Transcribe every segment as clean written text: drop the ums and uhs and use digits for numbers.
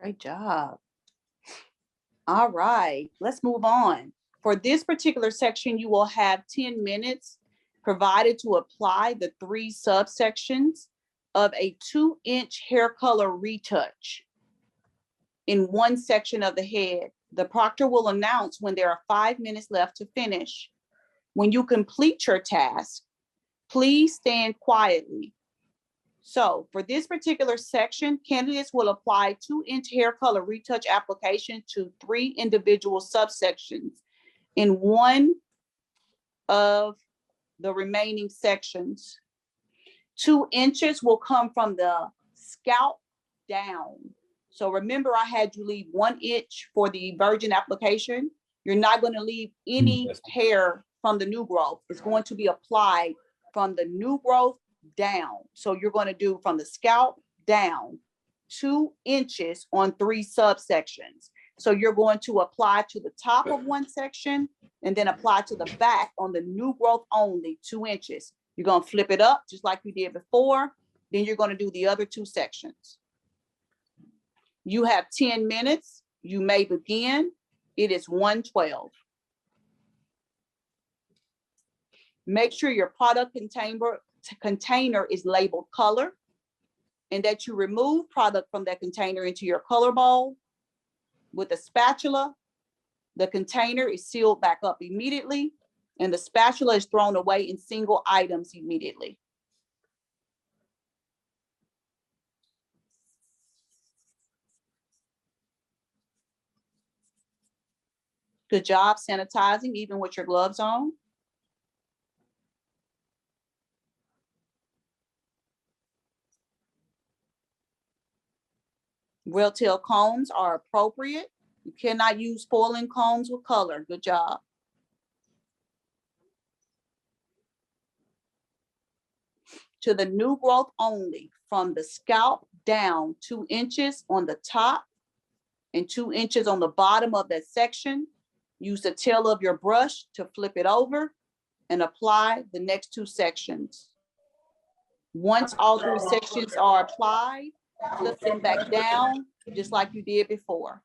Great job. All right, let's move on. For this particular section, you will have 10 minutes provided to apply the 3 subsections of a 2-inch hair color retouch in one section of the head. The proctor will announce when there are 5 minutes left to finish. When you complete your task, please stand quietly. So for this particular section, candidates will apply 2-inch hair color retouch application to 3 individual subsections in one of the remaining sections. 2 inches will come from the scalp down. So remember, I had you leave 1 inch for the virgin application. You're not going to leave any hair from the new growth. It's going to be applied from the new growth down. So you're going to do from the scalp down 2 inches on 3 subsections. So you're going to apply to the top of one section and then apply to the back on the new growth only 2 inches. You're going to flip it up just like we did before. Then you're going to do the other 2 sections. You have 10 minutes. You may begin. It is 1:12. Make sure your product container is labeled color and that you remove product from that container into your color bowl. With a spatula, the container is sealed back up immediately and the spatula is thrown away in single items immediately. Good job sanitizing even with your gloves on. Rail tail combs are appropriate. You cannot use foiling combs with color. Good job. To the new growth only, from the scalp down 2 inches on the top and 2 inches on the bottom of that section. Use the tail of your brush to flip it over and apply the next 2 sections. Once all 3 sections are applied, flip them back down just like you did before.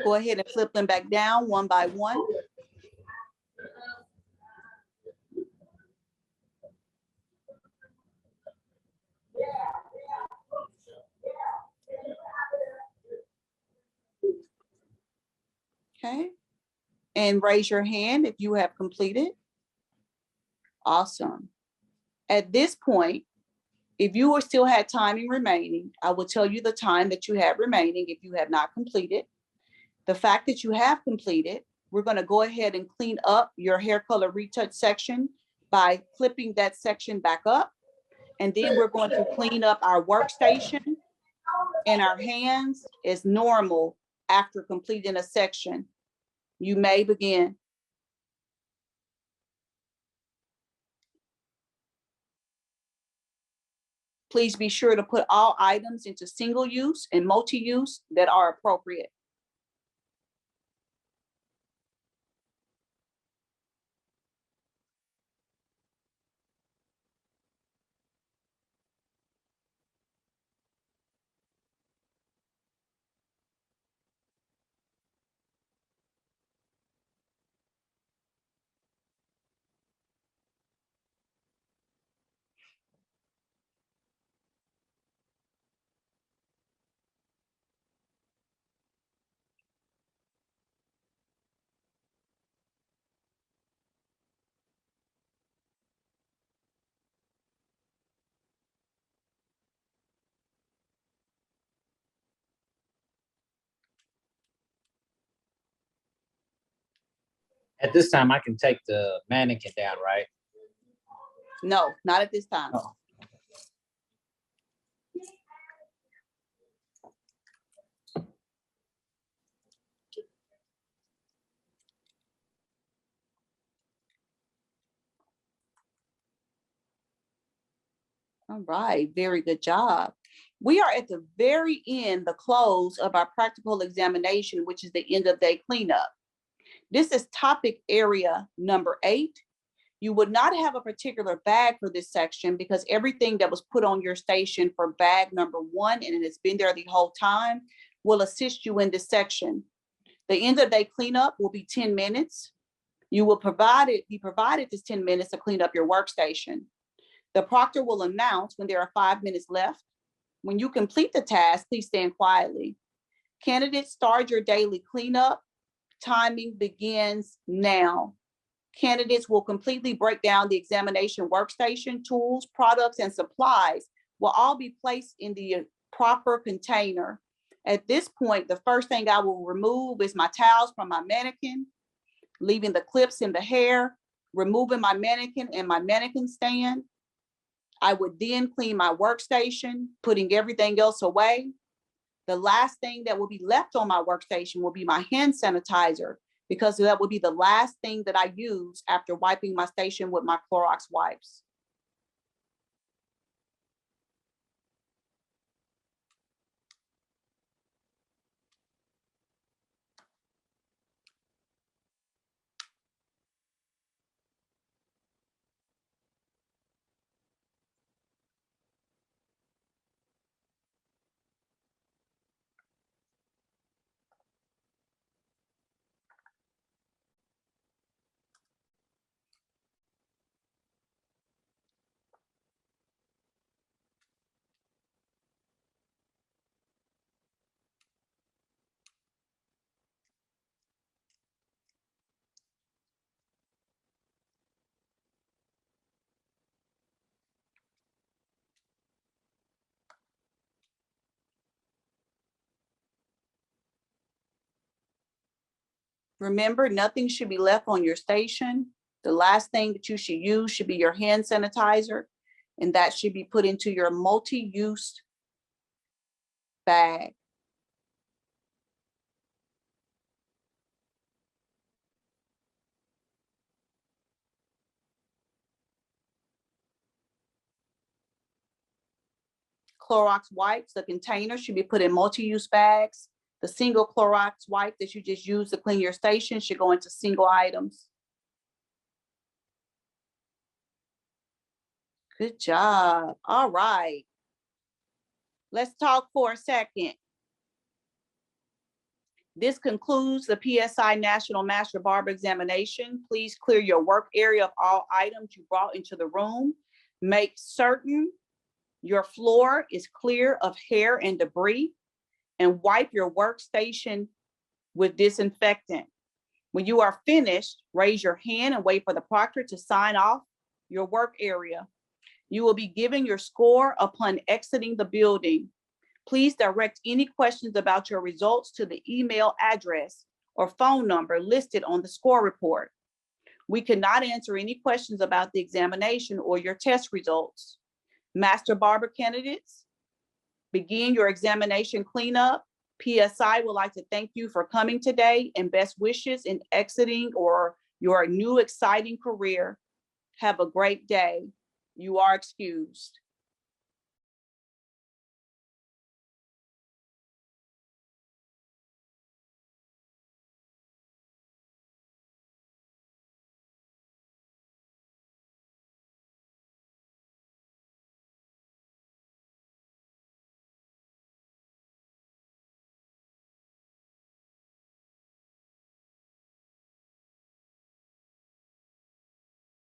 Go ahead and flip them back down one by one. Okay, and raise your hand if you have completed. Awesome. At this point, if you still had timing remaining, I will tell you the time that you have remaining if you have not completed. The fact that you have completed, we're going to go ahead and clean up your hair color retouch section by flipping that section back up. And then we're going to clean up our workstation and our hands as normal after completing a section. You may begin. Please be sure to put all items into single use and multi-use that are appropriate. At this time, I can take the mannequin down, right? No, not at this time. Oh. All right, very good job. We are at the very end, the close of our practical examination, which is the end of day cleanup. This is topic area number 8. You would not have a particular bag for this section because everything that was put on your station for bag number 1, and it has been there the whole time, will assist you in this section. The end of day cleanup will be 10 minutes. You will be provided this 10 minutes to clean up your workstation. The proctor will announce when there are 5 minutes left. When you complete the task, please stand quietly. Candidates, start your daily cleanup. Timing begins now. Candidates will completely break down the examination workstation. Tools, products, and supplies will all be placed in the proper container. At this point, the first thing I will remove is my towels from my mannequin, leaving the clips in the hair, removing my mannequin and my mannequin stand. I would then clean my workstation, putting everything else away. The last thing that will be left on my workstation will be my hand sanitizer, because that will be the last thing that I use after wiping my station with my Clorox wipes. Remember, nothing should be left on your station. The last thing that you should use should be your hand sanitizer, and that should be put into your multi-use bag. Clorox wipes, the container should be put in multi-use bags. The single Clorox wipe that you just use to clean your station should go into single items. Good job. All right. Let's talk for a second. This concludes the PSI National Master Barber Examination. Please clear your work area of all items you brought into the room. Make certain your floor is clear of hair and debris, and wipe your workstation with disinfectant. When you are finished, raise your hand and wait for the proctor to sign off your work area. You will be given your score upon exiting the building. Please direct any questions about your results to the email address or phone number listed on the score report. We cannot answer any questions about the examination or your test results. Master Barber candidates, begin your examination cleanup. PSI would like to thank you for coming today and best wishes in exiting or your new exciting career. Have a great day. You are excused.